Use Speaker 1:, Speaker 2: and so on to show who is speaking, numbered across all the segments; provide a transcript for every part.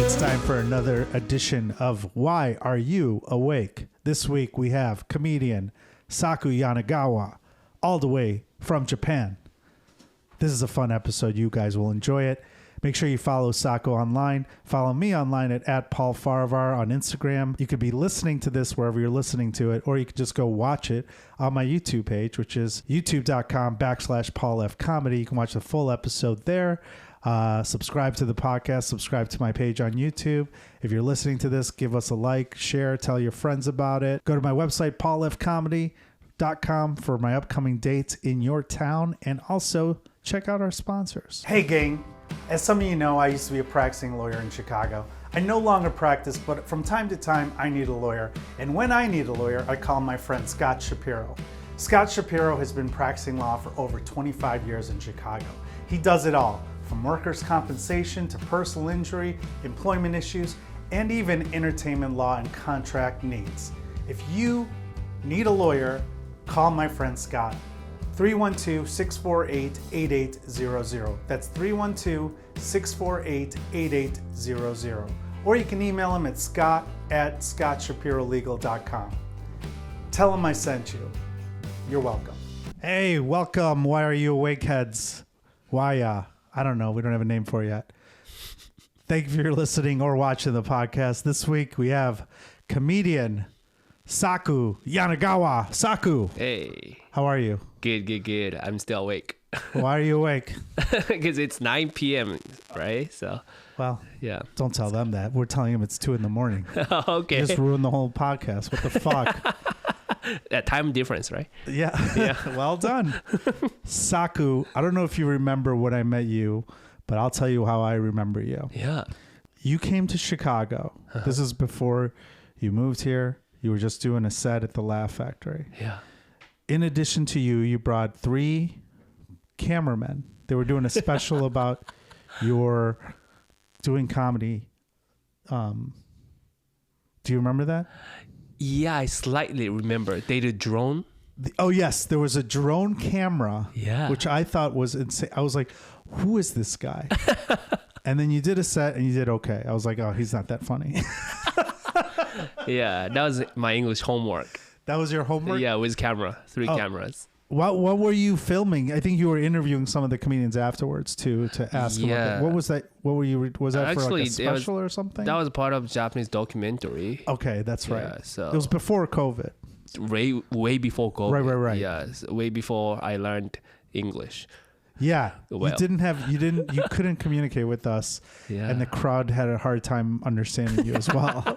Speaker 1: It's time for another edition of Why Are You Awake? This week we have comedian Saku Yanagawa, all the way from Japan. This is a fun episode. You guys will enjoy it. Make sure you follow Saku online. Follow me online at Paul Farahvar on Instagram. You could be listening to this wherever you're listening to it, or you could just go watch it on my YouTube page, which is youtube.com/paulfcomedy. You can watch the full episode there. Subscribe to the podcast. Subscribe to my page on YouTube. If you're listening to this, give us a like, share, tell your friends about it. Go to my website, paulfcomedy.com, for my upcoming dates in your town, and also check out our sponsors. Hey gang, as some of you know, I used to be a practicing lawyer in Chicago. I no longer practice, but from time to time I need a lawyer, and when I need a lawyer, I call my friend Scott Shapiro. Scott Shapiro has been practicing law for over 25 years in Chicago. He does it all, from workers' compensation to personal injury, employment issues, and even entertainment law and contract needs. If you need a lawyer, call my friend Scott. 312-648-8800. That's 312-648-8800. Or you can email him at scott@scottshapirolegal.com. Tell him I sent you. You're welcome. Hey, welcome. Why Are You Awake, heads? Why, I don't know. We don't have a name for it yet. Thank you for listening or watching the podcast. This week we have comedian Saku Yanagawa. Saku.
Speaker 2: Hey.
Speaker 1: How are you?
Speaker 2: Good. I'm still awake.
Speaker 1: Why are you awake?
Speaker 2: Because it's 9 p.m., right? So,
Speaker 1: well,
Speaker 2: yeah.
Speaker 1: Don't tell them that. We're telling them it's 2 a.m.
Speaker 2: Okay.
Speaker 1: You just ruined the whole podcast. What the fuck?
Speaker 2: That time difference, right?
Speaker 1: Yeah. Well done. Saku, I don't know if you remember when I met you, but I'll tell you how I remember you.
Speaker 2: Yeah.
Speaker 1: You came to Chicago. Uh-huh. This is before you moved here. You were just doing a set at the Laugh Factory.
Speaker 2: Yeah.
Speaker 1: In addition to you, you brought 3 cameramen. They were doing a special about your doing comedy. Do you remember that?
Speaker 2: Yeah, I slightly remember. They did drone.
Speaker 1: Oh, yes. There was a drone camera,
Speaker 2: which
Speaker 1: I thought was insane. I was like, who is this guy? And then you did a set and you did okay. I was like, oh, he's not that funny.
Speaker 2: Yeah, that was my English homework.
Speaker 1: That was your homework?
Speaker 2: Yeah, with camera. 3 cameras.
Speaker 1: What were you filming? I think you were interviewing some of the comedians afterwards too to ask them. What was that? What were you? Was that actually, for like a special or something?
Speaker 2: That was part of a Japanese documentary.
Speaker 1: Okay, that's right.
Speaker 2: Yeah, so
Speaker 1: it was before COVID.
Speaker 2: Way before COVID.
Speaker 1: Right.
Speaker 2: Yes, way before I learned English.
Speaker 1: Yeah,
Speaker 2: well.
Speaker 1: you couldn't communicate with us, and the crowd had a hard time understanding you as well.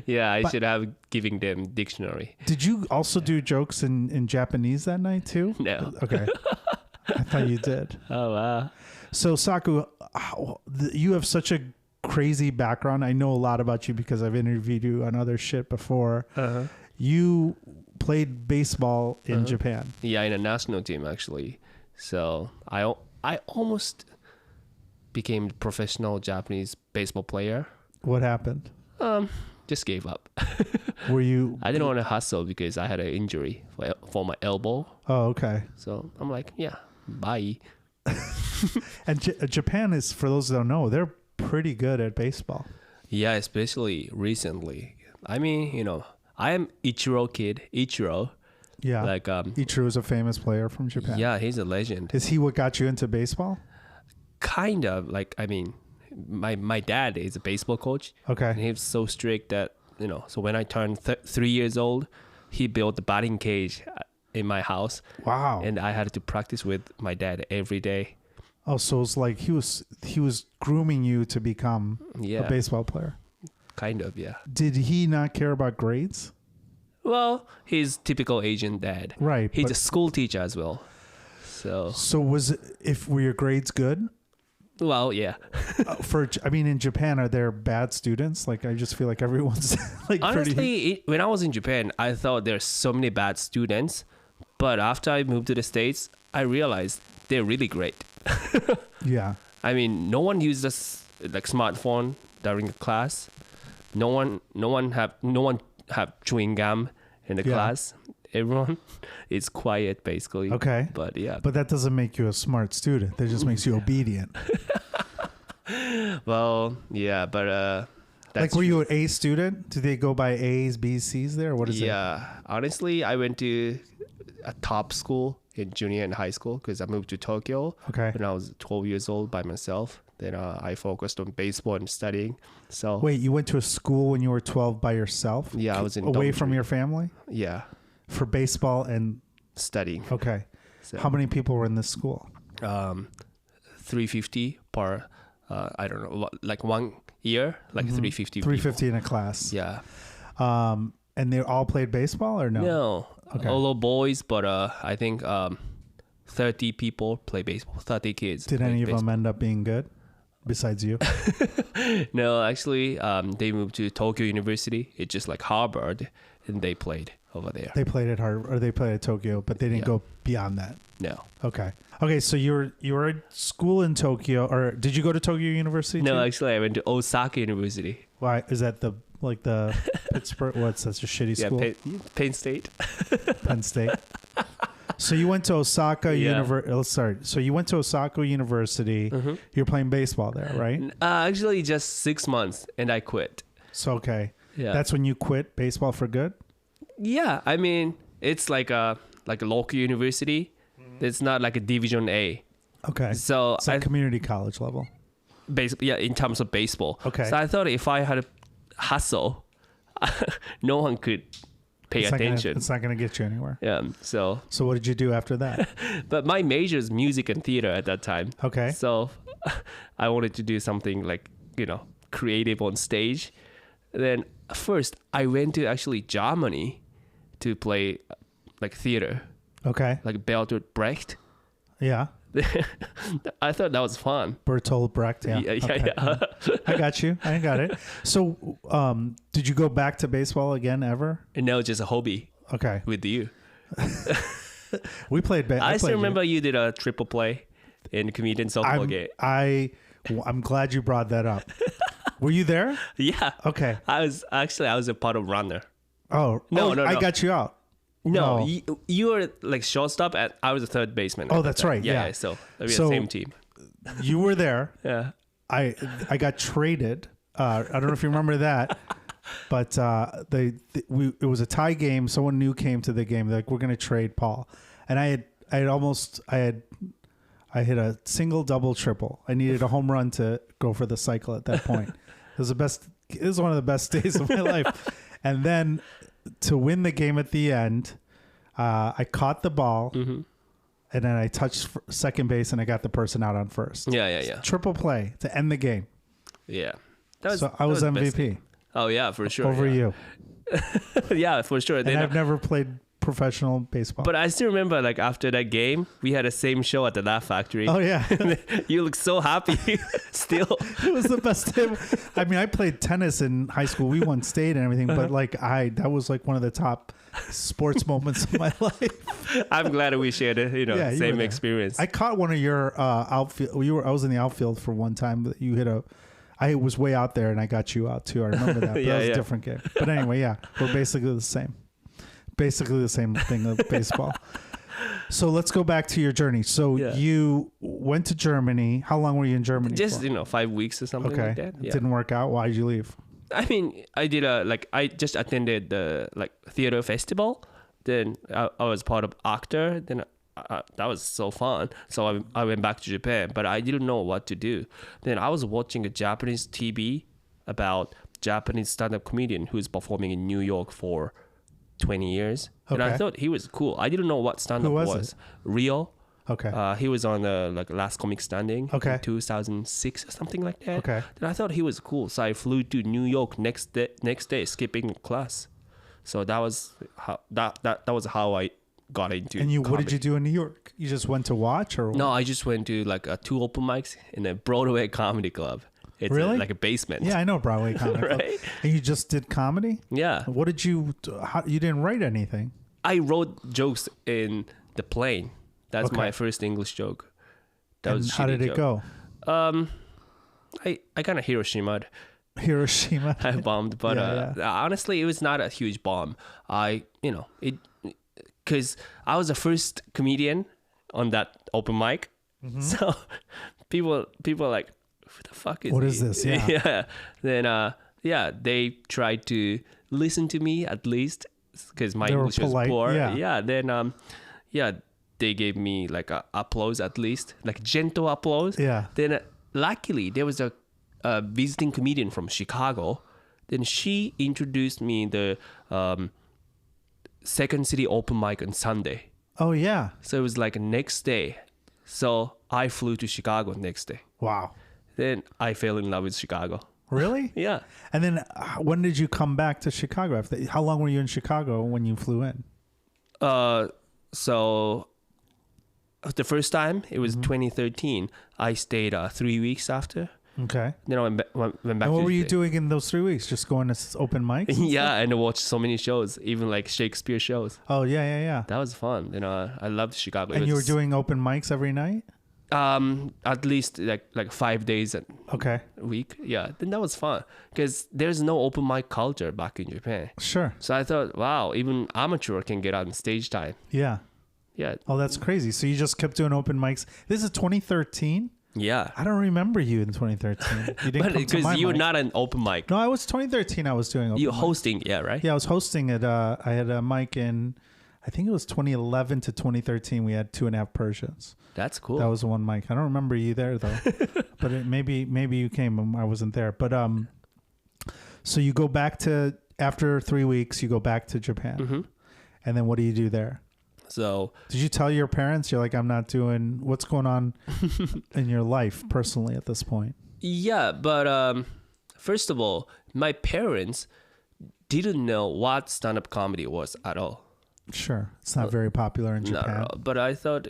Speaker 2: Yeah, I should have given them dictionary.
Speaker 1: Did you also do jokes in Japanese that night too?
Speaker 2: No.
Speaker 1: Okay, I thought you did.
Speaker 2: Oh wow.
Speaker 1: So Saku, you have such a crazy background. I know a lot about you because I've interviewed you on other shit before.
Speaker 2: Uh-huh.
Speaker 1: You played baseball in Japan.
Speaker 2: Yeah, in a national team actually. So I almost became a professional Japanese baseball player.
Speaker 1: What happened?
Speaker 2: Just gave up.
Speaker 1: Were you?
Speaker 2: I didn't want to hustle because I had an injury for my elbow.
Speaker 1: Oh, okay.
Speaker 2: So I'm like, yeah, bye.
Speaker 1: And Japan is, for those that don't know, they're pretty good at baseball.
Speaker 2: Yeah, especially recently. I mean, I am Ichiro kid. Ichiro.
Speaker 1: Yeah,
Speaker 2: like
Speaker 1: Ichiro is a famous player from Japan.
Speaker 2: Yeah, he's a legend.
Speaker 1: Is he what got you into baseball?
Speaker 2: Kind of. Like, I mean, my dad is a baseball coach.
Speaker 1: Okay.
Speaker 2: And he was so strict that, so when I turned 3 years old, he built the batting cage in my house.
Speaker 1: Wow.
Speaker 2: And I had to practice with my dad every day.
Speaker 1: Oh, so it's like he was grooming you to become a baseball player.
Speaker 2: Kind of, yeah.
Speaker 1: Did he not care about grades?
Speaker 2: Well, he's typical Asian dad.
Speaker 1: Right.
Speaker 2: He's a school teacher as well. So
Speaker 1: were your grades good?
Speaker 2: Well, yeah.
Speaker 1: In Japan, are there bad students? Like, I just feel like everyone's like
Speaker 2: honestly, when I was in Japan, I thought there's so many bad students. But after I moved to the States, I realized they're really great.
Speaker 1: Yeah.
Speaker 2: I mean, no one uses like smartphone during class. No one have chewing gum in the class. Everyone is quiet basically.
Speaker 1: Okay.
Speaker 2: But yeah.
Speaker 1: But that doesn't make you a smart student. That just makes you obedient.
Speaker 2: Well, yeah, but
Speaker 1: Like, were you an A student? Do they go by A's, B's, C's there? What is it?
Speaker 2: Yeah, honestly, I went to a top school in junior and high school because I moved to Tokyo
Speaker 1: Okay.
Speaker 2: when I was 12 years old by myself. Then I focused on baseball and studying. So
Speaker 1: Wait, you went to a school when you were 12 by yourself?
Speaker 2: Yeah, I was in
Speaker 1: away
Speaker 2: Demetri.
Speaker 1: from your family
Speaker 2: yeah,
Speaker 1: for baseball and
Speaker 2: studying.
Speaker 1: okay.
Speaker 2: So,
Speaker 1: How many people were in this school?
Speaker 2: 350 per, I don't know, like 1 year, like 350 people.
Speaker 1: 350 in a class.
Speaker 2: Yeah.
Speaker 1: And they all played baseball or no?
Speaker 2: No.
Speaker 1: Okay.
Speaker 2: All boys, but I think 30 people play baseball. 30 kids.
Speaker 1: Did
Speaker 2: play
Speaker 1: any of
Speaker 2: baseball.
Speaker 1: them end up being good besides you?
Speaker 2: No, actually, they moved to Tokyo University. It's just like Harvard, and they played over there.
Speaker 1: They played at Harvard or they played at Tokyo, but they didn't
Speaker 2: Yeah.
Speaker 1: go beyond that.
Speaker 2: No.
Speaker 1: Okay. Okay, so you were at school in Tokyo, or did you go to Tokyo University?
Speaker 2: No,
Speaker 1: too?
Speaker 2: actually, I went to Osaka University.
Speaker 1: Why is that the Pittsburgh? What's such a shitty school?
Speaker 2: Penn State.
Speaker 1: Penn State. So you went to Osaka
Speaker 2: Yeah.
Speaker 1: So you went to Osaka University.
Speaker 2: Mhm.
Speaker 1: You're playing baseball there, right?
Speaker 2: Actually, just 6 months, and I quit.
Speaker 1: So okay,
Speaker 2: Yeah.
Speaker 1: that's when you quit baseball for good.
Speaker 2: Yeah, I mean, it's like a local university. It's not like a Division A.
Speaker 1: Okay,
Speaker 2: So
Speaker 1: it's like community college level.
Speaker 2: in terms of baseball.
Speaker 1: Okay.
Speaker 2: So I thought if I had a hustle, no one could pay
Speaker 1: It's not gonna-
Speaker 2: attention.
Speaker 1: it's not going to get you anywhere.
Speaker 2: Yeah. So,
Speaker 1: So what did you do after that?
Speaker 2: but my major is music and theater at that time.
Speaker 1: Okay.
Speaker 2: So I wanted to do something like, creative on stage. Then first I went to actually Germany to play like theater,
Speaker 1: Okay.
Speaker 2: like Bret.
Speaker 1: Yeah.
Speaker 2: I thought that was fun.
Speaker 1: Bertolt Brecht. Yeah. Okay.
Speaker 2: Yeah.
Speaker 1: I got you. I got it. So, did you go back to baseball again ever?
Speaker 2: And now just a hobby
Speaker 1: Okay.
Speaker 2: with you.
Speaker 1: We played.
Speaker 2: I still remember you did a triple play in comedian softball game.
Speaker 1: I'm glad you brought that up. Were you there?
Speaker 2: Yeah.
Speaker 1: Okay.
Speaker 2: I was a part of runner.
Speaker 1: Oh,
Speaker 2: No,
Speaker 1: I
Speaker 2: no.
Speaker 1: got you out.
Speaker 2: No,
Speaker 1: No.
Speaker 2: you were like shortstop, and I was a third baseman.
Speaker 1: Oh,
Speaker 2: at that
Speaker 1: that's
Speaker 2: time.
Speaker 1: right, yeah.
Speaker 2: So we were
Speaker 1: So-
Speaker 2: the same team.
Speaker 1: You were there.
Speaker 2: Yeah.
Speaker 1: I got traded. I don't know if you remember that, but it was a tie game. Someone new came to the game. They're like, we're going to trade Paul, and I hit a single, double, triple. I needed a home run to go for the cycle at that point. It was one of the best days of my life. And then to win the game at the end, I caught the ball.
Speaker 2: Mm-hmm.
Speaker 1: And then I touched second base and I got the person out on first.
Speaker 2: Yeah.
Speaker 1: Triple play to end the game.
Speaker 2: Yeah.
Speaker 1: So I was
Speaker 2: the best
Speaker 1: MVP
Speaker 2: thing. Oh yeah, for sure.
Speaker 1: over you.
Speaker 2: Yeah, for sure.
Speaker 1: And
Speaker 2: Then,
Speaker 1: I've never played professional baseball.
Speaker 2: but I still remember, like after that game, we had the same show at the Laugh Factory.
Speaker 1: Oh yeah,
Speaker 2: You look so happy still.
Speaker 1: it was the best day. I mean, I played tennis in high school. We won state and everything, but that was like one of the top sports moments of my life.
Speaker 2: I'm glad we shared it,
Speaker 1: Yeah, you were
Speaker 2: same
Speaker 1: there.
Speaker 2: experience.
Speaker 1: I caught one of your outfield. I was in the outfield for one time. That you hit I was way out there and I got you out too. I remember that. But that was a different game. But anyway, yeah, we're basically the same. Basically the same thing of baseball. So let's go back to your journey. So you went to Germany. How long were you in Germany?
Speaker 2: Just
Speaker 1: for?
Speaker 2: 5 weeks or something
Speaker 1: Okay.
Speaker 2: like that.
Speaker 1: It
Speaker 2: Yeah.
Speaker 1: didn't work out. Why did you leave?
Speaker 2: I mean, I did I just attended the theater festival. Then I was part of actor. Then that was so fun. So I went back to Japan, but I didn't know what to do. Then I was watching a Japanese TV about Japanese stand-up comedian who's performing in New York for 20 years. And I
Speaker 1: Okay.
Speaker 2: thought he was cool. I didn't know what stand-up
Speaker 1: Who was
Speaker 2: was. Rio.
Speaker 1: Okay.
Speaker 2: He was on the Last Comic Standing
Speaker 1: Okay.
Speaker 2: in 2006 or something like that.
Speaker 1: Okay.
Speaker 2: And I thought he was cool, so I flew to New York next day, skipping class. So that was how I got into.
Speaker 1: And what did
Speaker 2: comedy.
Speaker 1: you do in New York? You just went to watch, or
Speaker 2: No, I just went to 2 open mics in a Broadway comedy club. It's
Speaker 1: Really?
Speaker 2: like a basement.
Speaker 1: Yeah, I know Broadway comedy. Club.
Speaker 2: Right?
Speaker 1: And you just did comedy?
Speaker 2: Yeah.
Speaker 1: What did you? You didn't write anything?
Speaker 2: I wrote jokes in the plane. That's
Speaker 1: Okay.
Speaker 2: my first English joke. That
Speaker 1: And
Speaker 2: was a
Speaker 1: how
Speaker 2: shitty
Speaker 1: did it
Speaker 2: joke.
Speaker 1: go?
Speaker 2: I kind of Hiroshima'd.
Speaker 1: Hiroshima.
Speaker 2: I bombed, but
Speaker 1: Yeah,
Speaker 2: honestly, it was not a huge bomb. Because I was the first comedian on that open mic,
Speaker 1: Mm-hmm.
Speaker 2: so people who the fuck is
Speaker 1: What
Speaker 2: he?
Speaker 1: is this? Yeah.
Speaker 2: Yeah. Then they tried to listen to me at least because my
Speaker 1: They were
Speaker 2: English
Speaker 1: polite,
Speaker 2: was poor.
Speaker 1: yeah.
Speaker 2: Then they gave me like a applause at least, like gentle applause.
Speaker 1: Yeah.
Speaker 2: Then luckily there was a visiting comedian from Chicago. Then she introduced me the Second City open mic on Sunday.
Speaker 1: Oh yeah.
Speaker 2: So it was like next day. So I flew to Chicago next day.
Speaker 1: Wow.
Speaker 2: Then I fell in love with Chicago.
Speaker 1: Really?
Speaker 2: Yeah.
Speaker 1: And then when did you come back to Chicago? How long were you in Chicago when you flew in?
Speaker 2: So the first time, it was 2013. I stayed 3 weeks after.
Speaker 1: Okay.
Speaker 2: Then I went back
Speaker 1: And
Speaker 2: to
Speaker 1: what were you doing in those 3 weeks? Just going to open mics? and
Speaker 2: Yeah,
Speaker 1: stuff?
Speaker 2: and I watched so many shows, even like Shakespeare shows.
Speaker 1: Oh, yeah.
Speaker 2: That was fun. I loved Chicago.
Speaker 1: And you were doing open mics every night?
Speaker 2: At least like 5 days a week. Yeah, then that was fun because there's no open mic culture back in Japan.
Speaker 1: Sure.
Speaker 2: So I thought, wow, even amateur can get on stage time.
Speaker 1: Yeah.
Speaker 2: Yeah.
Speaker 1: Oh, that's crazy. So you just kept doing open mics. This is 2013?
Speaker 2: Yeah.
Speaker 1: I don't remember you in 2013. You didn't
Speaker 2: But
Speaker 1: come to
Speaker 2: because
Speaker 1: my
Speaker 2: you're
Speaker 1: mic.
Speaker 2: not an open mic.
Speaker 1: No, I was 2013. I was doing open
Speaker 2: You're
Speaker 1: mic.
Speaker 2: hosting, yeah, right?
Speaker 1: Yeah, I was hosting it. I had a mic in, I think it was 2011 to 2013. We had 2.5 Persians.
Speaker 2: That's cool.
Speaker 1: That was the one mic. I don't remember you there though, but maybe you came and I wasn't there. But so you go back to after 3 weeks. You go back to Japan, and then what do you do there?
Speaker 2: So
Speaker 1: did you tell your parents? You're like, I'm not doing. What's going on in your life personally at this point?
Speaker 2: yeah, but first of all, my parents didn't know what stand-up comedy was at all.
Speaker 1: Sure, it's not very popular in
Speaker 2: Not
Speaker 1: Japan.
Speaker 2: at all. But I thought,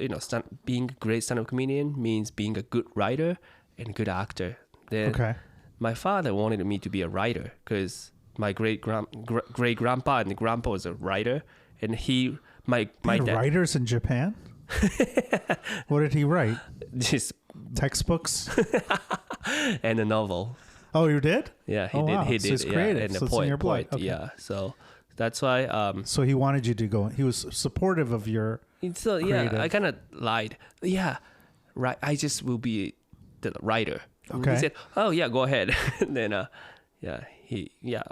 Speaker 2: being a great stand-up comedian means being a good writer and a good actor. Then my father wanted me to be a writer because my great grandpa and grandpa was a writer, and my dad
Speaker 1: Writers in Japan. What did he write?
Speaker 2: just
Speaker 1: Textbooks.
Speaker 2: and a novel.
Speaker 1: Oh, you did?
Speaker 2: Yeah, he
Speaker 1: Oh,
Speaker 2: did.
Speaker 1: wow.
Speaker 2: He
Speaker 1: So
Speaker 2: did.
Speaker 1: it's creative.
Speaker 2: And
Speaker 1: So
Speaker 2: a
Speaker 1: it's in your blood.
Speaker 2: poet.
Speaker 1: Okay.
Speaker 2: Yeah, so that's why.
Speaker 1: So he wanted you to go. He was supportive of your.
Speaker 2: So yeah,
Speaker 1: creative.
Speaker 2: I kind of lied. Yeah, right. I just will be the writer.
Speaker 1: Okay.
Speaker 2: He said, "Oh yeah, go ahead." And then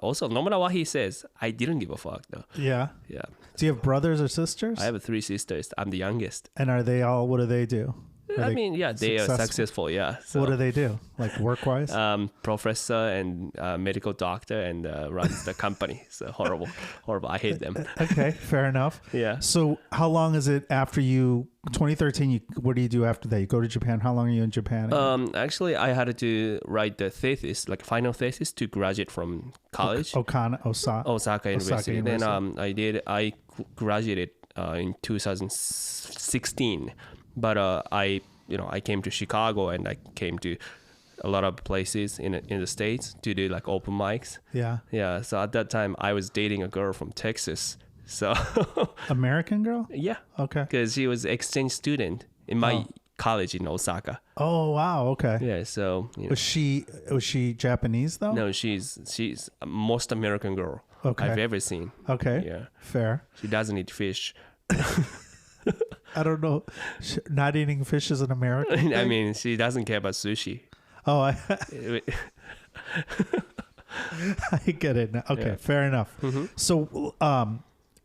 Speaker 2: Also, no matter what he says, I didn't give a fuck though.
Speaker 1: Yeah.
Speaker 2: Yeah.
Speaker 1: Do you have brothers or sisters?
Speaker 2: I have 3 sisters. I'm the youngest.
Speaker 1: And are they all? What do they do? Are they
Speaker 2: they are successful. Yeah. So,
Speaker 1: what do they do? Like work wise?
Speaker 2: professor and medical doctor and runs the company. So horrible. I hate them.
Speaker 1: Okay, fair enough.
Speaker 2: Yeah.
Speaker 1: So how long is it after 2013? What do you do after that? You go to Japan. How long are you in Japan?
Speaker 2: Actually, I had to write the thesis, like final thesis, to graduate from college.
Speaker 1: Osaka
Speaker 2: University.
Speaker 1: University.
Speaker 2: Then I graduated in 2016, but I came to Chicago and I came to a lot of places in the States to do like open mics.
Speaker 1: Yeah.
Speaker 2: Yeah. So at that time, I was dating a girl from Texas. So
Speaker 1: American girl?
Speaker 2: yeah,
Speaker 1: Okay.
Speaker 2: because she was exchange student in my college in Osaka.
Speaker 1: Oh wow. Okay.
Speaker 2: Yeah. So
Speaker 1: Was she Japanese though?
Speaker 2: no, she's a most American girl
Speaker 1: Okay.
Speaker 2: I've ever seen.
Speaker 1: Okay.
Speaker 2: Yeah.
Speaker 1: Fair.
Speaker 2: She doesn't eat fish.
Speaker 1: I don't know. Not eating fish is an American thing?
Speaker 2: I mean, she doesn't care about sushi.
Speaker 1: Oh, I get it now. Okay,
Speaker 2: Yeah.
Speaker 1: fair enough. So,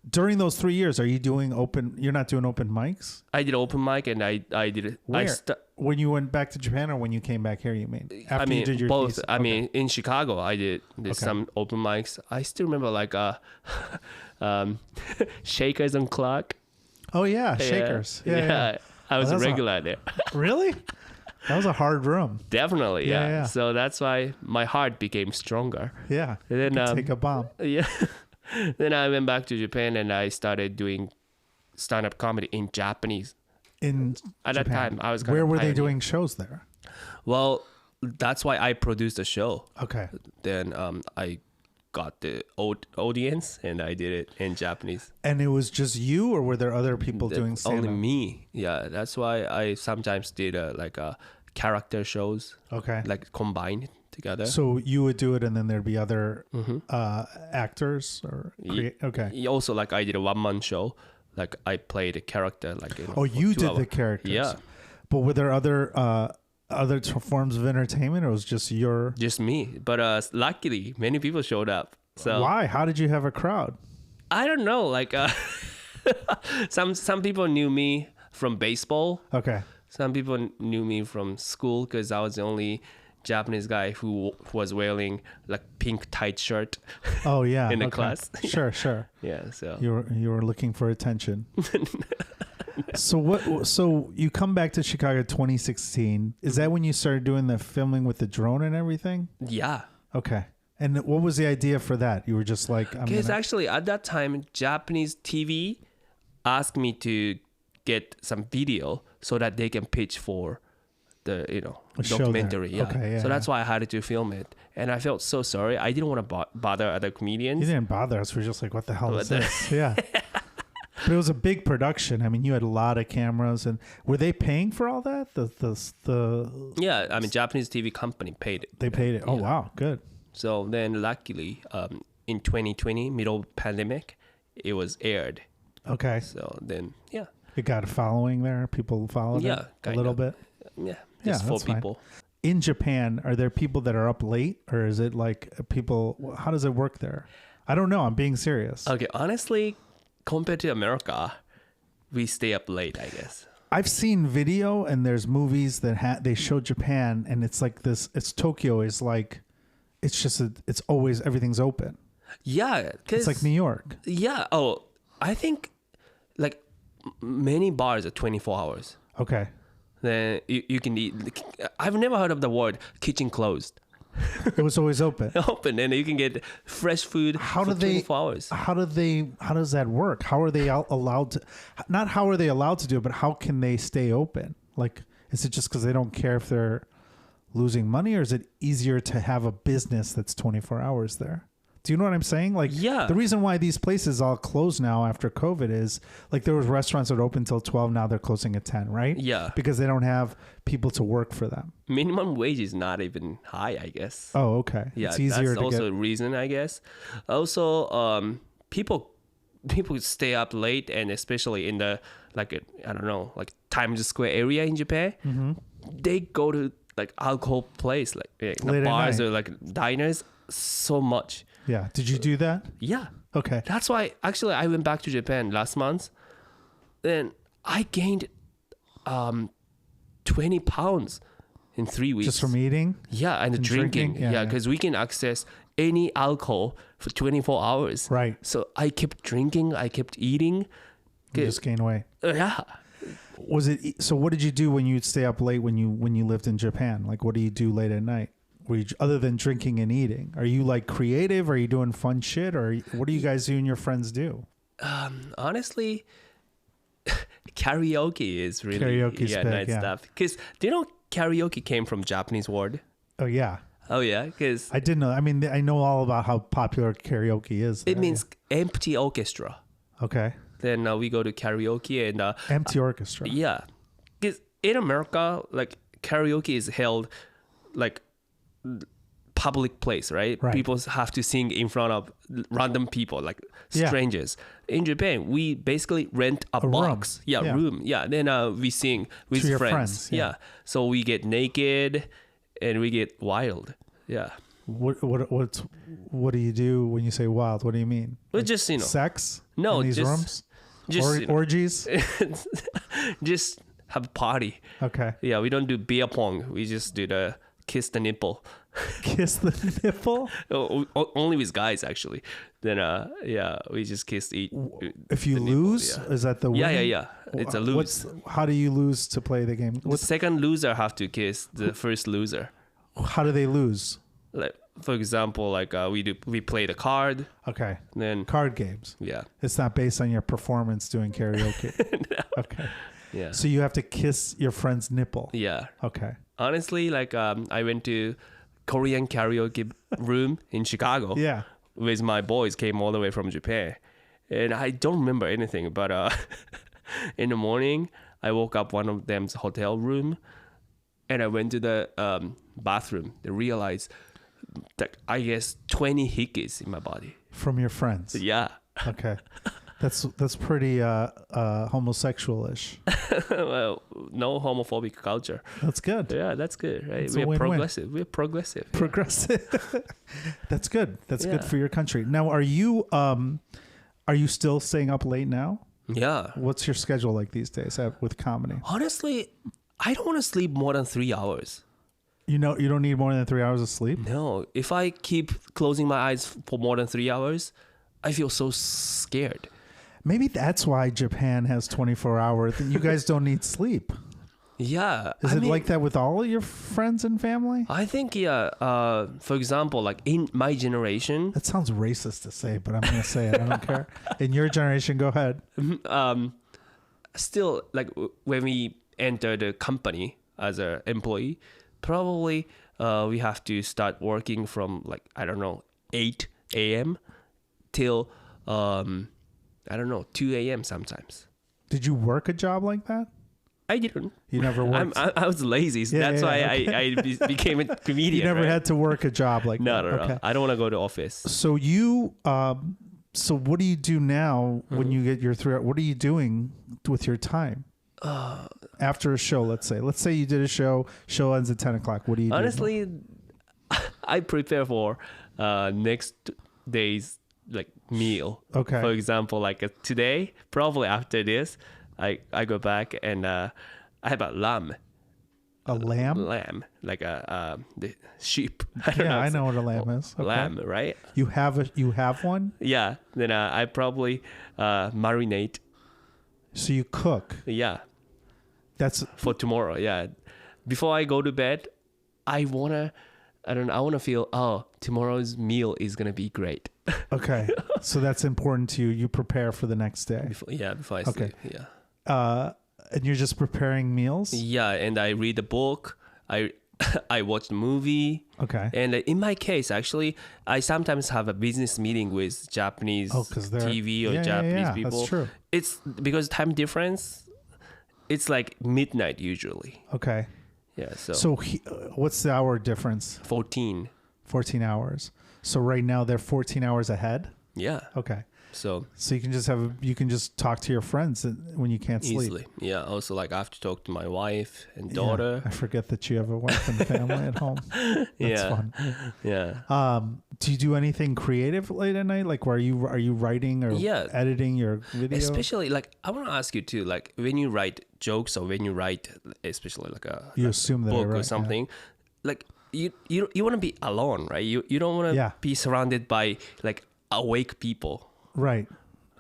Speaker 1: during those 3 years, are you doing you're not doing open mics?
Speaker 2: I did open mic and I did it.
Speaker 1: Where? When you went back to Japan or when you came back here, you mean? After you did your
Speaker 2: both.
Speaker 1: thesis?
Speaker 2: I
Speaker 1: Okay.
Speaker 2: mean, in Chicago, I did some open mics. I still remember like Shakers and Clark.
Speaker 1: Oh, yeah, Shakers. Yeah.
Speaker 2: I was a
Speaker 1: that's a-
Speaker 2: regular there.
Speaker 1: Really? That was a hard room.
Speaker 2: Definitely,
Speaker 1: Yeah,
Speaker 2: yeah.
Speaker 1: yeah.
Speaker 2: So that's why my heart became stronger.
Speaker 1: Yeah.
Speaker 2: And then,
Speaker 1: Take a bomb.
Speaker 2: yeah. Then I went back to Japan and I started doing stand-up comedy in Japanese. At that time, I was kind
Speaker 1: Where
Speaker 2: of
Speaker 1: were they
Speaker 2: pioneer.
Speaker 1: doing shows there?
Speaker 2: Well, that's why I produced a show.
Speaker 1: Okay.
Speaker 2: Then I got the audience and I did it in Japanese.
Speaker 1: And it was just you, or were there other people doing stand-up?
Speaker 2: Only me. Yeah, that's why I sometimes did character shows.
Speaker 1: Okay.
Speaker 2: Like combined together.
Speaker 1: So you would do it, and then there'd be other actors or okay.
Speaker 2: Also, like I did a 1-man show. Like I played a character. Like
Speaker 1: Oh, you
Speaker 2: for 2
Speaker 1: did
Speaker 2: hours.
Speaker 1: the characters.
Speaker 2: Yeah.
Speaker 1: But were there other other forms of entertainment, or was just your?
Speaker 2: Just me. But luckily, many people showed up. So
Speaker 1: Why? How did you have a crowd?
Speaker 2: I don't know. Like some people knew me from baseball.
Speaker 1: Okay.
Speaker 2: Some people knew me from school because I was the only Japanese guy who was wearing like pink tight shirt.
Speaker 1: Oh yeah.
Speaker 2: in the
Speaker 1: okay.
Speaker 2: class.
Speaker 1: Sure.
Speaker 2: Yeah. So
Speaker 1: You were looking for attention. So you come back to Chicago 2016. Is that when you started doing the filming with the drone and everything?
Speaker 2: yeah.
Speaker 1: Okay. And what was the idea for that? You were just like,
Speaker 2: Because actually at that time, Japanese TV asked me to get some video so that they can pitch for the documentary. Yeah.
Speaker 1: Okay, yeah.
Speaker 2: So that's why I had to film it, and I felt so sorry. I didn't want to bother other comedians.
Speaker 1: You didn't bother us. We're just like, what the hell is this? Yeah. But it was a big production. I mean, you had a lot of cameras, and were they paying for all that?
Speaker 2: Yeah, I mean, Japanese TV company paid it.
Speaker 1: They paid it. Oh
Speaker 2: Yeah.
Speaker 1: wow, good.
Speaker 2: So then, luckily, in 2020, middle pandemic, it was aired.
Speaker 1: Okay.
Speaker 2: So then, yeah,
Speaker 1: It got a following there. People followed
Speaker 2: Yeah,
Speaker 1: it a
Speaker 2: kind
Speaker 1: little
Speaker 2: of.
Speaker 1: bit.
Speaker 2: yeah,
Speaker 1: Yeah,
Speaker 2: just four
Speaker 1: that's fine.
Speaker 2: people.
Speaker 1: In Japan, are there people that are up late, or is it like people? How does it work there? I don't know. I'm being serious.
Speaker 2: Okay, honestly, compared to America, we stay up late, I guess.
Speaker 1: I've seen video, and there's movies that they show Japan, and it's like this. It's Tokyo is like, it's just it's always everything's open.
Speaker 2: Yeah,
Speaker 1: It's like New York.
Speaker 2: Yeah. Oh, I think like many bars are 24 hours.
Speaker 1: Okay.
Speaker 2: Then you can eat. I've never heard of the word kitchen closed.
Speaker 1: It was always open.
Speaker 2: Open, and you can get fresh food
Speaker 1: How
Speaker 2: for
Speaker 1: do they?
Speaker 2: 24 hours.
Speaker 1: How does that work? How are they allowed to? Not how are they allowed to do it, but how can they stay open? Like, is it just because they don't care if they're losing money, or is it easier to have a business that's 24 hours there? Do you know what I'm saying? Like,
Speaker 2: Yeah.
Speaker 1: the reason why these places all close now after COVID is like there was restaurants that were open till 12. Now they're closing at 10, right?
Speaker 2: Yeah.
Speaker 1: Because they don't have people to work for them.
Speaker 2: Minimum wage is not even high, I guess.
Speaker 1: Oh, okay.
Speaker 2: Yeah,
Speaker 1: It's easier
Speaker 2: that's
Speaker 1: to
Speaker 2: also
Speaker 1: get.
Speaker 2: a reason, I guess. Also, people stay up late, and especially in the like Times Square area in Japan,
Speaker 1: Mm-hmm.
Speaker 2: they go to like alcohol place, like
Speaker 1: Late
Speaker 2: the
Speaker 1: at
Speaker 2: bars
Speaker 1: night.
Speaker 2: or like diners so much.
Speaker 1: Yeah. Did you do that?
Speaker 2: Yeah,
Speaker 1: Okay.
Speaker 2: that's why actually I went back to Japan last month, and I gained 20 pounds in 3 weeks.
Speaker 1: Just from eating?
Speaker 2: Yeah, and
Speaker 1: And
Speaker 2: drinking.
Speaker 1: drinking? Yeah,
Speaker 2: Yeah,
Speaker 1: yeah.
Speaker 2: because we can access any alcohol for 24 hours.
Speaker 1: Right.
Speaker 2: So I kept drinking, I kept eating.
Speaker 1: You just gain weight.
Speaker 2: Yeah.
Speaker 1: Was it so? What did you do when you'd stay up late when you lived in Japan? Like, what do you do late at night? Were you, other than drinking and eating, are you like creative? Are you doing fun shit, or what do you guys do and your friends do?
Speaker 2: Honestly, karaoke is really
Speaker 1: Karaoke's big,
Speaker 2: nice
Speaker 1: yeah.
Speaker 2: stuff. Because do you know karaoke came from Japanese word?
Speaker 1: Oh yeah,
Speaker 2: Oh yeah, because
Speaker 1: I didn't know. I mean, I know all about how popular karaoke is.
Speaker 2: it
Speaker 1: there,
Speaker 2: means empty orchestra.
Speaker 1: yeah. Okay,
Speaker 2: Then we go to karaoke and
Speaker 1: empty orchestra.
Speaker 2: yeah, because in America, like karaoke is held like public place, right?
Speaker 1: Right.
Speaker 2: People have to sing in front of random people, like
Speaker 1: Yeah.
Speaker 2: strangers. In Japan, we basically rent a
Speaker 1: room.
Speaker 2: box,
Speaker 1: Yeah.
Speaker 2: room, Then we sing with
Speaker 1: To your
Speaker 2: friends,
Speaker 1: friends, yeah.
Speaker 2: So we get naked and we get wild,
Speaker 1: What do you do when you say wild? What do you mean?
Speaker 2: But just
Speaker 1: Sex?
Speaker 2: No,
Speaker 1: in these
Speaker 2: just-
Speaker 1: rooms?
Speaker 2: just
Speaker 1: Orgies?
Speaker 2: just have a party.
Speaker 1: Okay.
Speaker 2: Yeah, we don't do beer pong. We just do the kiss the nipple.
Speaker 1: Kiss the nipple?
Speaker 2: Only with guys actually. Then we just kiss each.
Speaker 1: If you
Speaker 2: the nipple,
Speaker 1: lose,
Speaker 2: yeah.
Speaker 1: is that the
Speaker 2: Yeah,
Speaker 1: winning?
Speaker 2: yeah. It's a lose.
Speaker 1: How do you lose to play the game?
Speaker 2: The second loser have to kiss the first loser.
Speaker 1: How do they lose?
Speaker 2: Like for example, like we play the card.
Speaker 1: Okay.
Speaker 2: Then
Speaker 1: Card games.
Speaker 2: yeah,
Speaker 1: It's not based on your performance doing karaoke. Okay.
Speaker 2: yeah,
Speaker 1: So you have to kiss your friend's nipple.
Speaker 2: yeah.
Speaker 1: Okay.
Speaker 2: Honestly, like I went to Korean karaoke room in Chicago.
Speaker 1: Yeah.
Speaker 2: With my boys, came all the way from Japan, and I don't remember anything. But in the morning, I woke up one of them's hotel room, and I went to the bathroom. I realized that I guess 20 hickeys in my body.
Speaker 1: From your friends.
Speaker 2: Yeah,
Speaker 1: Okay. That's pretty homosexual-ish.
Speaker 2: Well, no homophobic culture.
Speaker 1: That's good.
Speaker 2: Yeah, that's good, right?
Speaker 1: It's a
Speaker 2: We're
Speaker 1: win-win.
Speaker 2: progressive. We're progressive. Yeah.
Speaker 1: Progressive. That's good. That's good
Speaker 2: Yeah.
Speaker 1: for your country. Now, are you still staying up late now?
Speaker 2: Yeah.
Speaker 1: What's your schedule like these days with comedy?
Speaker 2: Honestly, I don't want to sleep more than 3 hours.
Speaker 1: You don't need more than 3 hours of sleep?
Speaker 2: No, if I keep closing my eyes for more than 3 hours, I feel so scared.
Speaker 1: Maybe that's why Japan has 24 hours. You guys don't need sleep.
Speaker 2: Yeah.
Speaker 1: Is it like that with all of your friends and family?
Speaker 2: I think, yeah. For example, like in my generation,
Speaker 1: That sounds racist to say, but I'm going to say it. I don't care. In your generation, go ahead.
Speaker 2: still like when we enter the company as an employee, probably we have to start working from like, I don't know, 8 a.m. till, I don't know, 2 a.m. sometimes.
Speaker 1: Did you work a job like that?
Speaker 2: I didn't.
Speaker 1: You never worked?
Speaker 2: I was lazy. So
Speaker 1: Yeah,
Speaker 2: that's why
Speaker 1: okay.
Speaker 2: I became a comedian.
Speaker 1: You never
Speaker 2: right?
Speaker 1: had to work a job like
Speaker 2: No,
Speaker 1: that?
Speaker 2: no, no.
Speaker 1: Okay.
Speaker 2: I don't want to go to office.
Speaker 1: So so what do you do now when you get your 3 hours? What are you doing with your time? After a show, let's say you did a show ends at 10 o'clock. What do you do?
Speaker 2: Honestly, I prepare for next day's like meal.
Speaker 1: Okay.
Speaker 2: For example, like today, probably after this, I go back and I have a lamb.
Speaker 1: A lamb?
Speaker 2: Lamb, like the sheep.
Speaker 1: I know what a lamb is. Okay.
Speaker 2: Lamb, right?
Speaker 1: You have one?
Speaker 2: Yeah. Then I probably marinate.
Speaker 1: So you cook.
Speaker 2: Yeah.
Speaker 1: That's
Speaker 2: For tomorrow. Yeah. Before I go to bed, I wanna feel, tomorrow's meal is gonna be great.
Speaker 1: okay. So that's important to you. You prepare for the next day.
Speaker 2: Before I
Speaker 1: Okay.
Speaker 2: sleep. Yeah.
Speaker 1: And you're just preparing meals?
Speaker 2: Yeah, and I read the book. I watch the movie.
Speaker 1: Okay.
Speaker 2: And in my case, actually, I sometimes have a business meeting with Japanese
Speaker 1: 'cause they're
Speaker 2: TV or
Speaker 1: yeah,
Speaker 2: Japanese people.
Speaker 1: That's true.
Speaker 2: It's because time difference. It's like midnight usually.
Speaker 1: Okay.
Speaker 2: Yeah.
Speaker 1: So what's the hour difference?
Speaker 2: 14.
Speaker 1: 14 hours. So right now they're 14 hours ahead?
Speaker 2: Yeah.
Speaker 1: Okay.
Speaker 2: So
Speaker 1: you can just talk to your friends when you can't sleep.
Speaker 2: easily. Yeah. Also, like I have to talk to my wife and daughter.
Speaker 1: Yeah, I forget that you have a wife and family at home. That's
Speaker 2: Yeah.
Speaker 1: fun.
Speaker 2: Yeah.
Speaker 1: Do you do anything creative late at night? Like, are you writing or editing your video?
Speaker 2: Especially like I want to ask you too. Like when you write jokes or when you write, especially like
Speaker 1: you assume that I
Speaker 2: book
Speaker 1: write,
Speaker 2: or something, like you want to be alone, right? You don't want to be surrounded by like awake people.
Speaker 1: Right.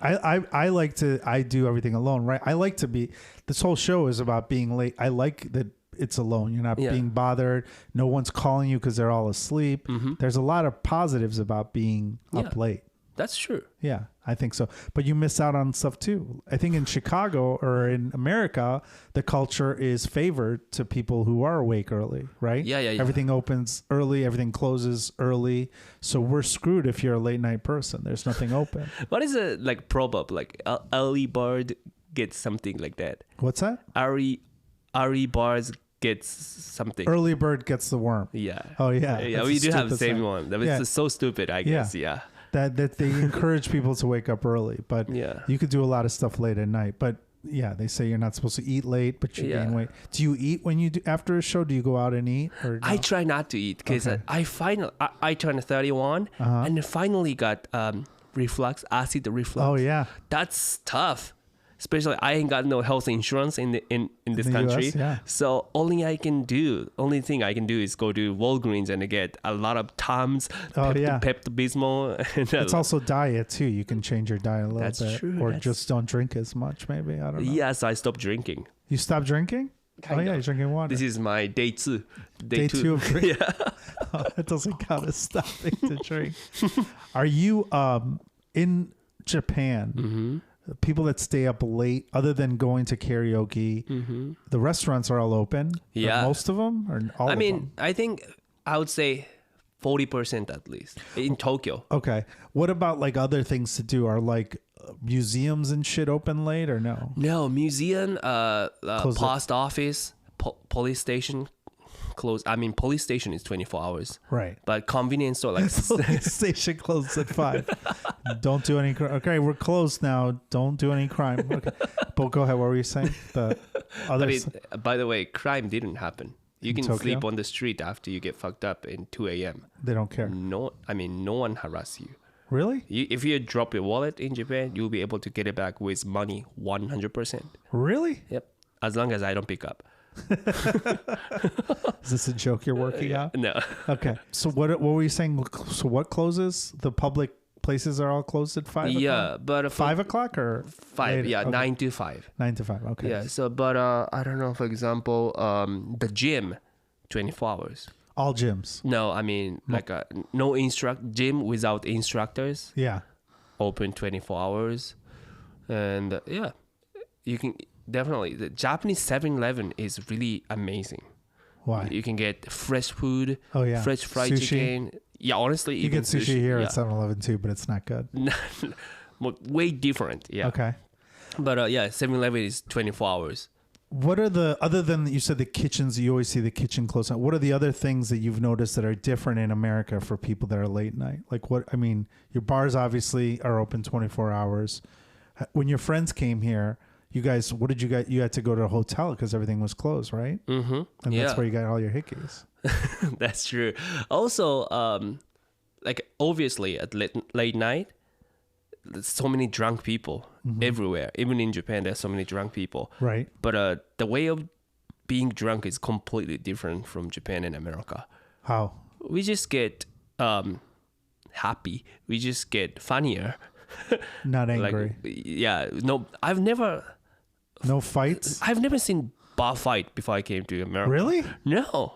Speaker 1: I do everything alone, right? I like to be, this whole show is about being late. I like that it's alone. You're not being bothered. No one's calling you because they're all asleep.
Speaker 2: Mm-hmm.
Speaker 1: There's a lot of positives about being up late.
Speaker 2: That's true.
Speaker 1: Yeah, I think so. But you miss out on stuff too. I think in Chicago or in America, the culture is favored to people who are awake early, right?
Speaker 2: Yeah.
Speaker 1: Everything opens early, everything closes early. So we're screwed if you're a late night person. There's nothing open.
Speaker 2: What is a like proverb? Like early bird gets something like that.
Speaker 1: What's that?
Speaker 2: Early birds gets something.
Speaker 1: Early bird gets the worm.
Speaker 2: Yeah.
Speaker 1: Oh yeah.
Speaker 2: Yeah,
Speaker 1: That's
Speaker 2: we
Speaker 1: a
Speaker 2: do have the
Speaker 1: stupid
Speaker 2: same
Speaker 1: saying.
Speaker 2: one. That was so stupid, I guess. Yeah.
Speaker 1: That they encourage people to wake up early, but
Speaker 2: Yeah.
Speaker 1: you could do a lot of stuff late at night. But yeah, they say you're not supposed to eat late, but you gain weight. Do you eat when you do after a show? Do you go out and eat? Or no?
Speaker 2: I try not to eat because
Speaker 1: Okay.
Speaker 2: I turned 31 and finally got acid reflux.
Speaker 1: Oh yeah.
Speaker 2: That's tough. Especially I ain't got no health insurance in this
Speaker 1: the
Speaker 2: country.
Speaker 1: US, yeah.
Speaker 2: So only thing I can do is go to Walgreens and get a lot of Tums, Pepto-Bismol.
Speaker 1: It's also diet too. You can change your diet a little
Speaker 2: That's
Speaker 1: bit,
Speaker 2: true.
Speaker 1: or just don't drink as much. Maybe I don't know.
Speaker 2: Yes, I stopped drinking.
Speaker 1: You stop drinking?
Speaker 2: Kind
Speaker 1: you're
Speaker 2: of.
Speaker 1: drinking water.
Speaker 2: This is my day two.
Speaker 1: Day two of drinking.
Speaker 2: Yeah.
Speaker 1: Oh, that doesn't count as stopping to drink. Are you in Japan?
Speaker 2: Mm-hmm.
Speaker 1: People that stay up late, other than going to karaoke, the restaurants are all open.
Speaker 2: Yeah.
Speaker 1: Most of them, or all of them?
Speaker 2: I think I would say 40% at least in Tokyo.
Speaker 1: Okay. What about like other things to do? Are like museums and shit open late or no?
Speaker 2: No, museum, post office, police station closed. I mean, police station is 24 hours.
Speaker 1: Right.
Speaker 2: But convenience store, like
Speaker 1: Police station closed at 5. Don't do any crime. Okay, we're closed now. Don't do any crime. Okay. But go ahead. What were you saying? The other.
Speaker 2: by the way, crime didn't happen. You can
Speaker 1: Tokyo?
Speaker 2: sleep on the street after you get fucked up in 2 a.m.
Speaker 1: They don't care.
Speaker 2: No one harass you.
Speaker 1: Really?
Speaker 2: If you drop your wallet in Japan, you'll be able to get it back with money 100%.
Speaker 1: Really?
Speaker 2: Yep. As long as I don't pick up.
Speaker 1: Is this a joke you're working out?
Speaker 2: No.
Speaker 1: Okay. So what were you saying? So what closes? The public places are all closed at 5 o'clock?
Speaker 2: Yeah, but
Speaker 1: 5 o'clock or
Speaker 2: 5,
Speaker 1: later?
Speaker 2: yeah,
Speaker 1: Okay.
Speaker 2: 9 to 5.
Speaker 1: 9 to 5. Okay.
Speaker 2: Yeah, so but I don't know, for example, the gym 24 hours.
Speaker 1: All gyms.
Speaker 2: No, I mean like no gym without instructors,
Speaker 1: Yeah.
Speaker 2: open 24 hours. And yeah, you can definitely the Japanese 7-Eleven is really amazing.
Speaker 1: Why?
Speaker 2: You can get fresh food,
Speaker 1: Oh yeah.
Speaker 2: fresh fried
Speaker 1: Sushi?
Speaker 2: chicken. Yeah, honestly,
Speaker 1: You
Speaker 2: even
Speaker 1: get sushi here
Speaker 2: yeah.
Speaker 1: at 7-Eleven too, but it's not good.
Speaker 2: Way different. Yeah.
Speaker 1: Okay.
Speaker 2: But yeah, 7-Eleven is 24 hours.
Speaker 1: What are other than you said the kitchens, you always see the kitchen closed down. What are the other things that you've noticed that are different in America for people that are late night? Like your bars obviously are open 24 hours. When your friends came here, you guys, what did you get? You had to go to a hotel because everything was closed, right?
Speaker 2: Mm-hmm.
Speaker 1: And
Speaker 2: yeah.
Speaker 1: that's where you got all your hickeys.
Speaker 2: That's true. Also, like obviously at late night, there's so many drunk people everywhere. Even in Japan, there's so many drunk people.
Speaker 1: Right.
Speaker 2: But the way of being drunk is completely different from Japan and America.
Speaker 1: How?
Speaker 2: We just get happy. We just get funnier.
Speaker 1: Not angry.
Speaker 2: No,
Speaker 1: No fights?
Speaker 2: I've never seen bar fight before I came to America.
Speaker 1: Really?
Speaker 2: No.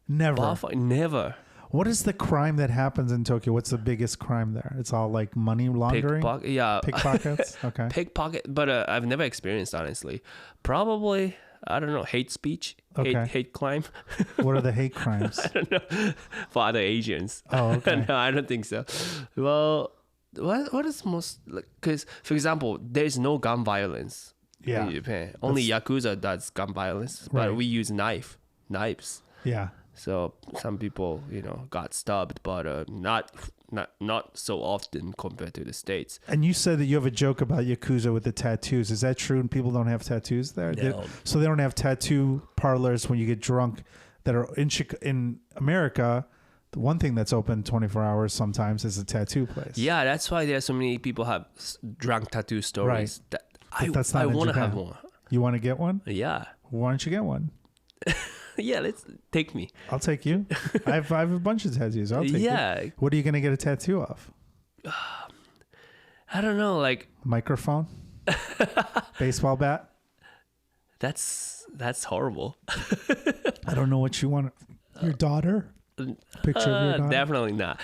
Speaker 1: Never.
Speaker 2: Bar fight, never.
Speaker 1: What is the crime that happens in Tokyo? What's the biggest crime there? It's all like money laundering? Pickpockets? Okay.
Speaker 2: Pickpocket, but I've never experienced, honestly. Probably, I don't know, hate speech,
Speaker 1: Okay.
Speaker 2: hate crime.
Speaker 1: What are the hate crimes?
Speaker 2: I don't know, for other Asians.
Speaker 1: Oh, okay.
Speaker 2: No, I don't think so. Well, what is most, because, for example, there's no gun violence
Speaker 1: Yeah.
Speaker 2: in Japan. Only Yakuza does gun violence, but
Speaker 1: Right.
Speaker 2: we use knives.
Speaker 1: Yeah.
Speaker 2: So some people, got stabbed, but not so often compared to the States.
Speaker 1: And you said that you have a joke about Yakuza with the tattoos. Is that true? And people don't have tattoos there?
Speaker 2: No.
Speaker 1: So they don't have tattoo parlors when you get drunk that are in America. The one thing that's open 24 hours sometimes is a tattoo place.
Speaker 2: Yeah, that's why there are so many people have drunk tattoo stories.
Speaker 1: Right.
Speaker 2: I
Speaker 1: that's not in
Speaker 2: want to
Speaker 1: Japan.
Speaker 2: have one.
Speaker 1: You want to get one?
Speaker 2: Yeah.
Speaker 1: Why don't you get one?
Speaker 2: Yeah, let's take me.
Speaker 1: I'll take you. I have a bunch of tattoos. I'll take you.
Speaker 2: Yeah.
Speaker 1: What are you going to get a tattoo of?
Speaker 2: I don't know, like
Speaker 1: Microphone? Baseball bat?
Speaker 2: that's horrible.
Speaker 1: I don't know what you want. Your daughter? Picture of your daughter?
Speaker 2: Definitely not.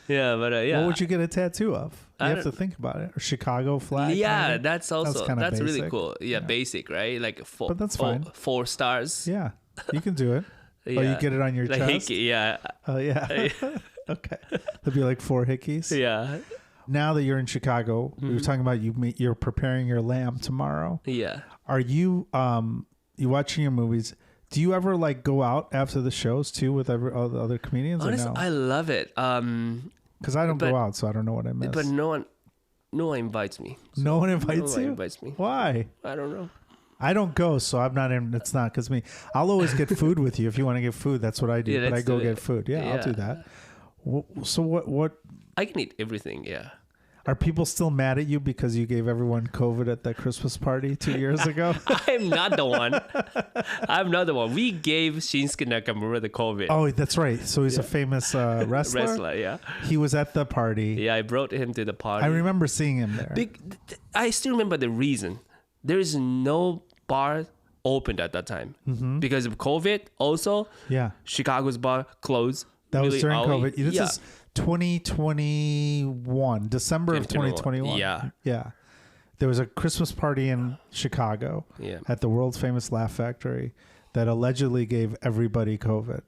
Speaker 2: Yeah, but yeah.
Speaker 1: What would you get a tattoo of? You
Speaker 2: I
Speaker 1: have to
Speaker 2: don't-
Speaker 1: think about it. Or Chicago flag?
Speaker 2: Yeah,
Speaker 1: maybe?
Speaker 2: that's also
Speaker 1: kinda
Speaker 2: that's really
Speaker 1: basic.
Speaker 2: cool. Yeah, basic, right? Like four,
Speaker 1: But that's fine.
Speaker 2: 4 stars.
Speaker 1: Yeah, you can do it.
Speaker 2: Yeah.
Speaker 1: Oh, you get it on your
Speaker 2: Like
Speaker 1: chest?
Speaker 2: hickey, yeah.
Speaker 1: Oh, yeah. Okay. There'll be like 4 hickeys.
Speaker 2: Yeah.
Speaker 1: Now that you're in Chicago, we were talking about you're preparing your lamb tomorrow.
Speaker 2: Yeah.
Speaker 1: Are you you watching your movies? Do you ever like go out after the shows too with all the other comedians?
Speaker 2: Honestly,
Speaker 1: or no?
Speaker 2: I love it.
Speaker 1: Because I don't
Speaker 2: but-
Speaker 1: go out, so I don't know what I miss.
Speaker 2: But no one invites me.
Speaker 1: no one
Speaker 2: No
Speaker 1: invites
Speaker 2: one
Speaker 1: you?
Speaker 2: invites me.
Speaker 1: Why?
Speaker 2: I don't know.
Speaker 1: I don't go, so I'm not in. It's not because me. I'll always get food with you if you want to get food. That's what I do.
Speaker 2: Yeah,
Speaker 1: but I
Speaker 2: let's
Speaker 1: go
Speaker 2: do
Speaker 1: get
Speaker 2: it.
Speaker 1: food. Yeah, I'll do
Speaker 2: Yeah.
Speaker 1: that. So what
Speaker 2: I can eat everything. Yeah.
Speaker 1: are people still mad at you because you gave everyone COVID at that Christmas party 2 years ago?
Speaker 2: I'm not the one. I'm not the one. We gave Shinsuke Nakamura the COVID.
Speaker 1: Oh, that's right. So he's a famous wrestler.
Speaker 2: Wrestler, yeah.
Speaker 1: He was at the party.
Speaker 2: Yeah, I brought him to the party.
Speaker 1: I remember seeing him there.
Speaker 2: I still remember the reason. There is no bar opened at that time because of COVID. Also,
Speaker 1: Yeah,
Speaker 2: Chicago's bar closed.
Speaker 1: that was
Speaker 2: really
Speaker 1: during
Speaker 2: early.
Speaker 1: COVID. This
Speaker 2: Yeah.
Speaker 1: is 2021, December of 2021.
Speaker 2: Yeah.
Speaker 1: Yeah. There was a Christmas party in Chicago
Speaker 2: Yeah.
Speaker 1: at the world famous Laugh Factory that allegedly gave everybody COVID.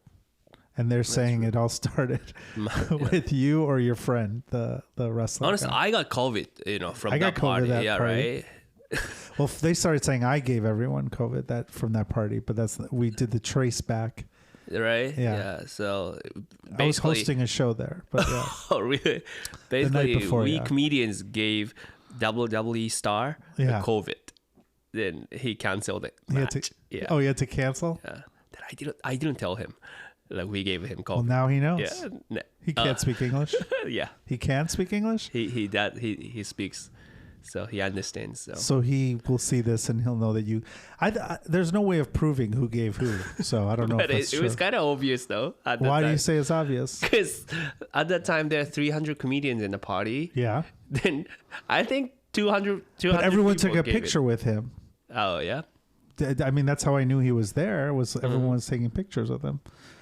Speaker 1: And they're saying it all started with you or your friend, the wrestler.
Speaker 2: Honestly,
Speaker 1: guy.
Speaker 2: I got COVID, from
Speaker 1: I
Speaker 2: that
Speaker 1: got COVID
Speaker 2: party.
Speaker 1: that
Speaker 2: Yeah,
Speaker 1: party.
Speaker 2: right.
Speaker 1: Well, they started saying I gave everyone COVID from that party, but we did the trace back.
Speaker 2: Right?
Speaker 1: Yeah.
Speaker 2: So
Speaker 1: I was hosting a show there, but yeah.
Speaker 2: Oh, really? Basically,
Speaker 1: the night before,
Speaker 2: comedians gave WWE star the COVID. Then he canceled it.
Speaker 1: He had to cancel?
Speaker 2: Yeah. I didn't tell him. Like, we gave him COVID.
Speaker 1: Well, now he knows.
Speaker 2: Yeah.
Speaker 1: He can't speak English?
Speaker 2: Yeah.
Speaker 1: He can speak English?
Speaker 2: He speaks. So he understands.
Speaker 1: So he will see this and he'll know that you. There's no way of proving who gave who. So I don't know.
Speaker 2: But
Speaker 1: if that's
Speaker 2: it was kind of obvious though.
Speaker 1: Why do you say it's obvious?
Speaker 2: Because at that time there are 300 comedians in the party.
Speaker 1: Yeah.
Speaker 2: Then I think 200.
Speaker 1: But everyone took a picture with him.
Speaker 2: Oh yeah.
Speaker 1: I mean, that's how I knew he was there. Everyone was taking pictures of him.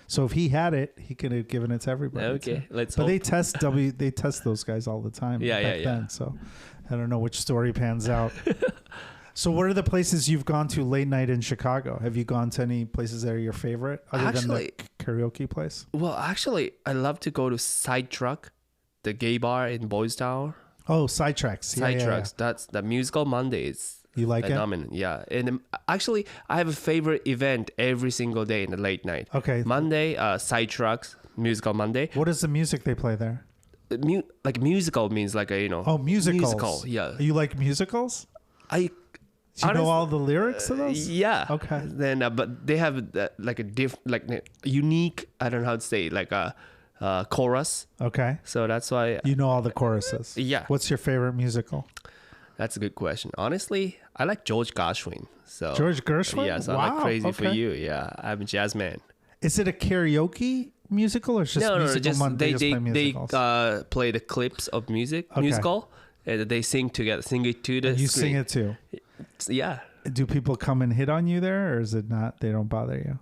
Speaker 1: So if he had it, he could have given it to everybody.
Speaker 2: Okay, let's
Speaker 1: hope.
Speaker 2: But
Speaker 1: they test those guys all the time.
Speaker 2: Yeah.
Speaker 1: Then, so I don't know which story pans out. So what are the places you've gone to late night in Chicago? Have you gone to any places that are your favorite other than the karaoke place?
Speaker 2: Well, actually, I love to go to Sidetrack, the gay bar in Boys Town.
Speaker 1: Oh, Sidetracks.
Speaker 2: Sidetracks. That's the musical Mondays.
Speaker 1: You like it?
Speaker 2: Phenomenon. Yeah. And actually, I have a favorite event every single day in the late night.
Speaker 1: Okay.
Speaker 2: Monday, Sidetracks, musical Monday.
Speaker 1: What is the music they play there?
Speaker 2: Like musical means like a,
Speaker 1: Oh, musicals.
Speaker 2: Musical, yeah.
Speaker 1: You like musicals?
Speaker 2: Do
Speaker 1: you know all the lyrics to those?
Speaker 2: Yeah.
Speaker 1: Okay.
Speaker 2: Then, but they have like a unique, I don't know how to say, like a chorus.
Speaker 1: Okay.
Speaker 2: So that's why.
Speaker 1: You know all the choruses.
Speaker 2: Yeah.
Speaker 1: What's your favorite musical?
Speaker 2: That's a good question. Honestly, I like George Gershwin. So
Speaker 1: George Gershwin?
Speaker 2: Yes, I like Crazy for You. Yeah, I'm a jazz man.
Speaker 1: Is it a karaoke musical or just musical Monday?
Speaker 2: They play the clips of musical, and they sing together, sing it to the
Speaker 1: and you
Speaker 2: screen.
Speaker 1: sing it too?
Speaker 2: Yeah.
Speaker 1: Do people come and hit on you there, or is it not? They don't bother you?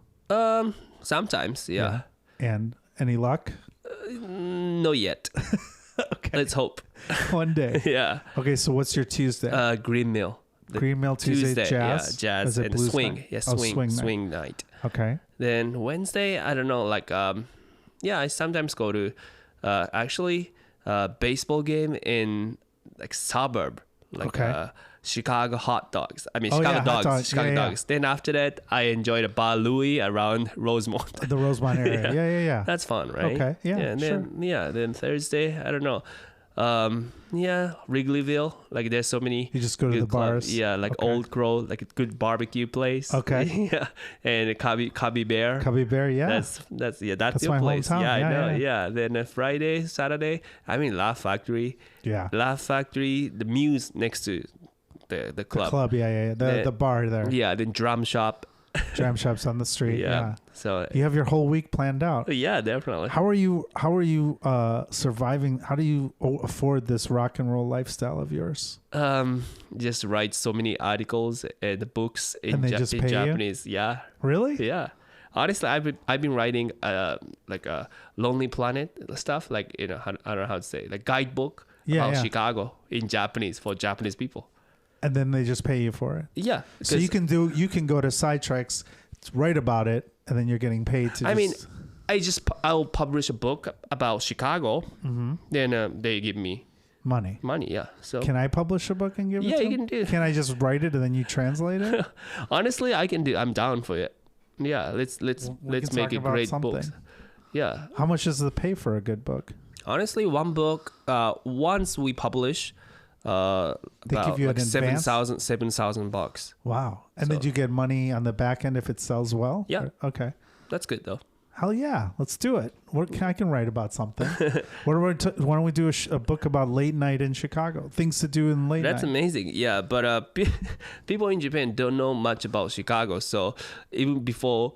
Speaker 2: Sometimes, yeah.
Speaker 1: And any luck?
Speaker 2: No yet.
Speaker 1: Okay.
Speaker 2: Let's hope.
Speaker 1: One day.
Speaker 2: Yeah.
Speaker 1: Okay, so what's your Tuesday?
Speaker 2: Green Mill.
Speaker 1: Green Mill Tuesday, jazz?
Speaker 2: Yeah, jazz and swing. Night? Yeah, swing night.
Speaker 1: Okay.
Speaker 2: Then Wednesday, I don't know, like, I sometimes go to, baseball game in, like, suburb. Like, Chicago hot dogs. I mean, Chicago dogs. Chicago dogs. Then after that, I enjoy the Bar Louie around Rosemont.
Speaker 1: The Rosemont area. Yeah.
Speaker 2: That's fun, right?
Speaker 1: Okay. Yeah.
Speaker 2: And then, then Thursday, I don't know. Wrigleyville. Like, there's so many.
Speaker 1: You just go to the bars.
Speaker 2: Yeah, like Old Crow, like a good barbecue place.
Speaker 1: Okay.
Speaker 2: Yeah, and Cubby Bear.
Speaker 1: Cubby Bear. Yeah.
Speaker 2: That's your
Speaker 1: my
Speaker 2: place.
Speaker 1: Hometown.
Speaker 2: Yeah, I know. Yeah. Then Friday, Saturday, Laugh Factory.
Speaker 1: Yeah.
Speaker 2: Laugh Factory. The Muse next to the club.
Speaker 1: The club. Yeah. The bar there.
Speaker 2: Yeah. Then Drum Shop.
Speaker 1: Drum shops on the street. Yeah.
Speaker 2: So
Speaker 1: you have your whole week planned out.
Speaker 2: Yeah, definitely.
Speaker 1: How are you surviving? How do you afford this rock and roll lifestyle of yours?
Speaker 2: Just write so many articles and books in Japanese.
Speaker 1: You?
Speaker 2: Yeah.
Speaker 1: Really?
Speaker 2: Yeah. Honestly, I've been writing like a Lonely Planet stuff, like, I don't know how to say, like guidebook about Chicago in Japanese for Japanese people.
Speaker 1: And then they just pay you for it.
Speaker 2: Yeah.
Speaker 1: So you can go to Sidetracks, write about it, and then you're getting paid to.
Speaker 2: I'll publish a book about Chicago. Mm-hmm. Then they give me
Speaker 1: money.
Speaker 2: Yeah. So
Speaker 1: can I publish a book and give it?
Speaker 2: Yeah,
Speaker 1: to
Speaker 2: you
Speaker 1: them?
Speaker 2: can do.
Speaker 1: Can I just write it and then you translate it?
Speaker 2: Honestly, I can do. I'm down for it. Yeah. Let's make a great book. Yeah.
Speaker 1: How much does it pay for a good book?
Speaker 2: Honestly, one book. Once we publish.
Speaker 1: They give you like
Speaker 2: $7,000.
Speaker 1: Wow. And then you get money on the back end if it sells well?
Speaker 2: Yeah.
Speaker 1: Okay.
Speaker 2: That's good though.
Speaker 1: Hell yeah. Let's do it. I can write about something. Why don't we do a book about late night in Chicago? Things to do in late night.
Speaker 2: That's amazing. Yeah. But people in Japan don't know much about Chicago. So even before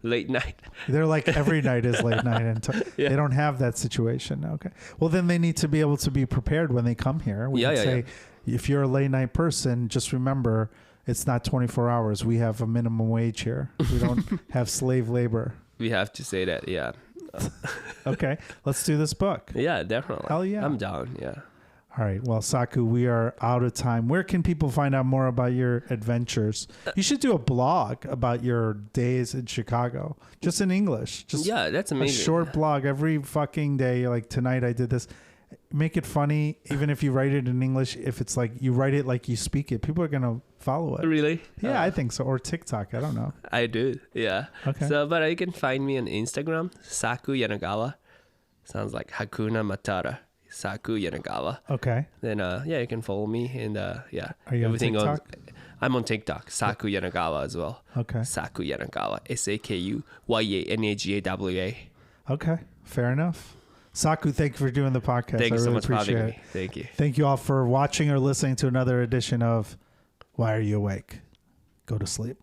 Speaker 2: late night,
Speaker 1: they're like every night is late night, and they don't have that situation. Okay, well then they need to be able to be prepared when they come here. We can say, if you're a late night person, just remember it's not 24 hours. We have a minimum wage here. We don't have slave labor.
Speaker 2: We have to say that. Yeah.
Speaker 1: Okay, let's do this book.
Speaker 2: Yeah, definitely.
Speaker 1: Hell yeah,
Speaker 2: I'm down. Yeah.
Speaker 1: All right. Well, Saku, we are out of time. Where can people find out more about your adventures? You should do a blog about your days in Chicago, just in English. Just
Speaker 2: that's amazing.
Speaker 1: A short blog every fucking day. Like tonight I did this. make it funny, even if you write it in English. If it's like you write it like you speak it, people are gonna follow it.
Speaker 2: Really?
Speaker 1: Yeah, I think so. Or TikTok. I don't know.
Speaker 2: I do. Yeah.
Speaker 1: Okay.
Speaker 2: So, but you can find me on Instagram, Saku Yanagawa. Sounds like Hakuna Matata. Saku Yanagawa.
Speaker 1: Okay.
Speaker 2: Then you can follow me and yeah.
Speaker 1: Are you on TikTok?
Speaker 2: I'm on TikTok. Saku Yanagawa as well.
Speaker 1: Okay.
Speaker 2: Saku Yanagawa. SAKUYANAGAWA.
Speaker 1: Okay. Fair enough. Saku, thank you for doing the podcast.
Speaker 2: Thank you so much for having
Speaker 1: it.
Speaker 2: me. Thank you.
Speaker 1: Thank you all for watching or listening to another edition of Why Are You Awake? Go to sleep.